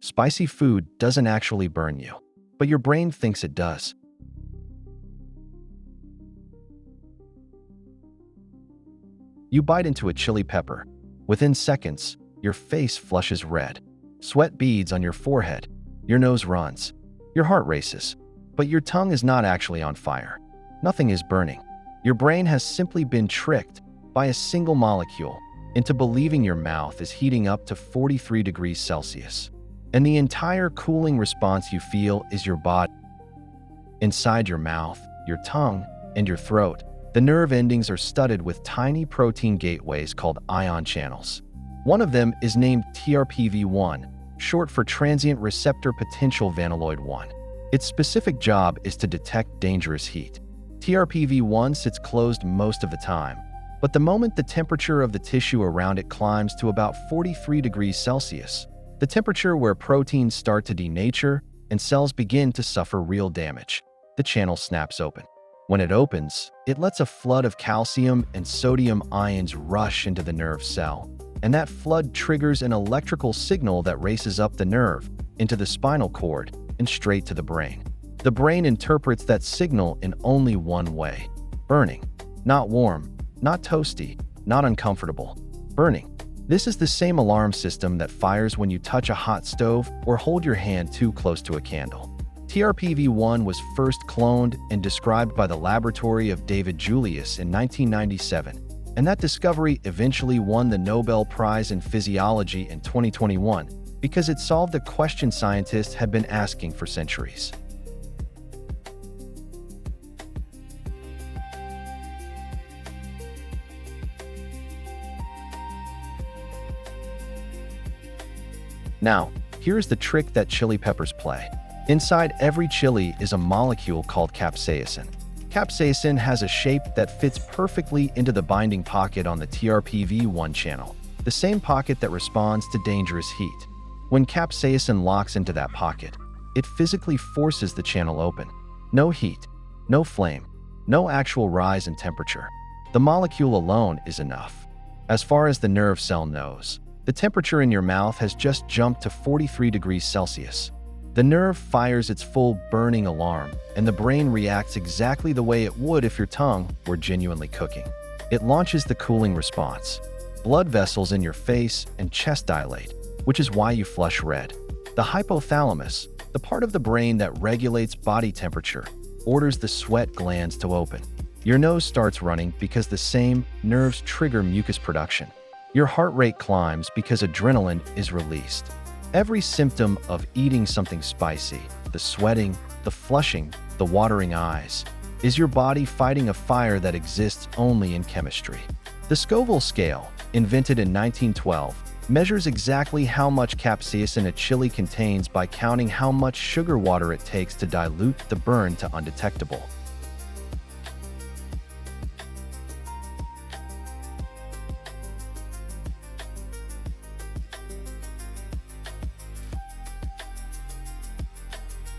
Spicy food doesn't actually burn you, but your brain thinks it does. You bite into a chili pepper. Within seconds, your face flushes red. Sweat beads on your forehead. Your nose runs. Your heart races. But your tongue is not actually on fire. Nothing is burning. Your brain has simply been tricked by a single molecule into believing your mouth is heating up to 43 degrees Celsius. And the entire cooling response you feel is your body. Inside your mouth, your tongue, and your throat, the nerve endings are studded with tiny protein gateways called ion channels. One of them is named TRPV1, short for transient receptor potential vanilloid 1. Its specific job is to detect dangerous heat. TRPV1 sits closed most of the time, but the moment the temperature of the tissue around it climbs to about 43 degrees Celsius, the temperature where proteins start to denature and cells begin to suffer real damage, the channel snaps open. When it opens, it lets a flood of calcium and sodium ions rush into the nerve cell, and that flood triggers an electrical signal that races up the nerve, into the spinal cord, and straight to the brain. The brain interprets that signal in only one way: burning. Not warm, not toasty, not uncomfortable. Burning. This is the same alarm system that fires when you touch a hot stove or hold your hand too close to a candle. TRPV1 was first cloned and described by the laboratory of David Julius in 1997, and that discovery eventually won the Nobel Prize in Physiology in 2021 because it solved a question scientists had been asking for centuries. Now, here's the trick that chili peppers play. Inside every chili is a molecule called capsaicin. Capsaicin has a shape that fits perfectly into the binding pocket on the TRPV1 channel, the same pocket that responds to dangerous heat. When capsaicin locks into that pocket, it physically forces the channel open. No heat, no flame, no actual rise in temperature. The molecule alone is enough. As far as the nerve cell knows, the temperature in your mouth has just jumped to 43 degrees Celsius. The nerve fires its full burning alarm, and the brain reacts exactly the way it would if your tongue were genuinely cooking. It launches the cooling response. Blood vessels in your face and chest dilate, which is why you flush red. The hypothalamus, the part of the brain that regulates body temperature, orders the sweat glands to open. Your nose starts running because the same nerves trigger mucus production. Your heart rate climbs because adrenaline is released. Every symptom of eating something spicy, the sweating, the flushing, the watering eyes, is your body fighting a fire that exists only in chemistry. The Scoville scale, invented in 1912, measures exactly how much capsaicin a chili contains by counting how much sugar water it takes to dilute the burn to undetectable.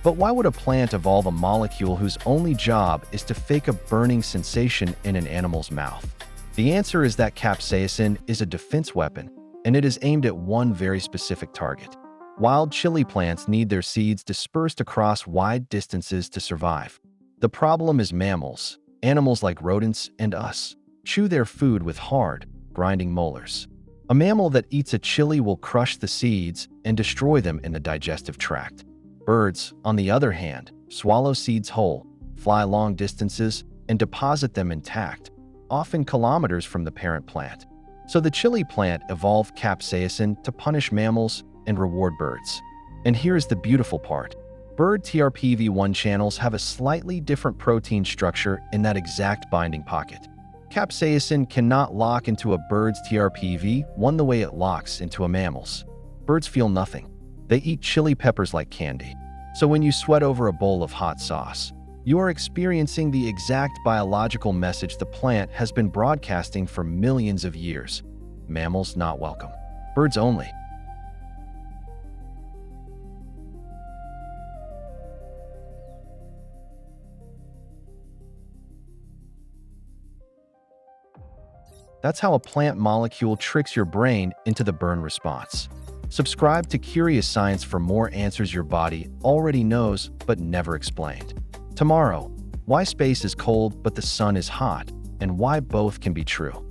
But why would a plant evolve a molecule whose only job is to fake a burning sensation in an animal's mouth? The answer is that capsaicin is a defense weapon, and it is aimed at one very specific target. Wild chili plants need their seeds dispersed across wide distances to survive. The problem is mammals, animals like rodents and us, chew their food with hard, grinding molars. A mammal that eats a chili will crush the seeds and destroy them in the digestive tract. Birds, on the other hand, swallow seeds whole, fly long distances, and deposit them intact, often kilometers from the parent plant. So the chili plant evolved capsaicin to punish mammals and reward birds. And here's the beautiful part. Bird TRPV1 channels have a slightly different protein structure in that exact binding pocket. Capsaicin cannot lock into a bird's TRPV1 the way it locks into a mammal's. Birds feel nothing. They eat chili peppers like candy. So when you sweat over a bowl of hot sauce, you are experiencing the exact biological message the plant has been broadcasting for millions of years. Mammals not welcome. Birds only. That's how a plant molecule tricks your brain into the burn response. Subscribe to Curious Science for more answers your body already knows but never explained. Tomorrow, why space is cold but the sun is hot, and why both can be true.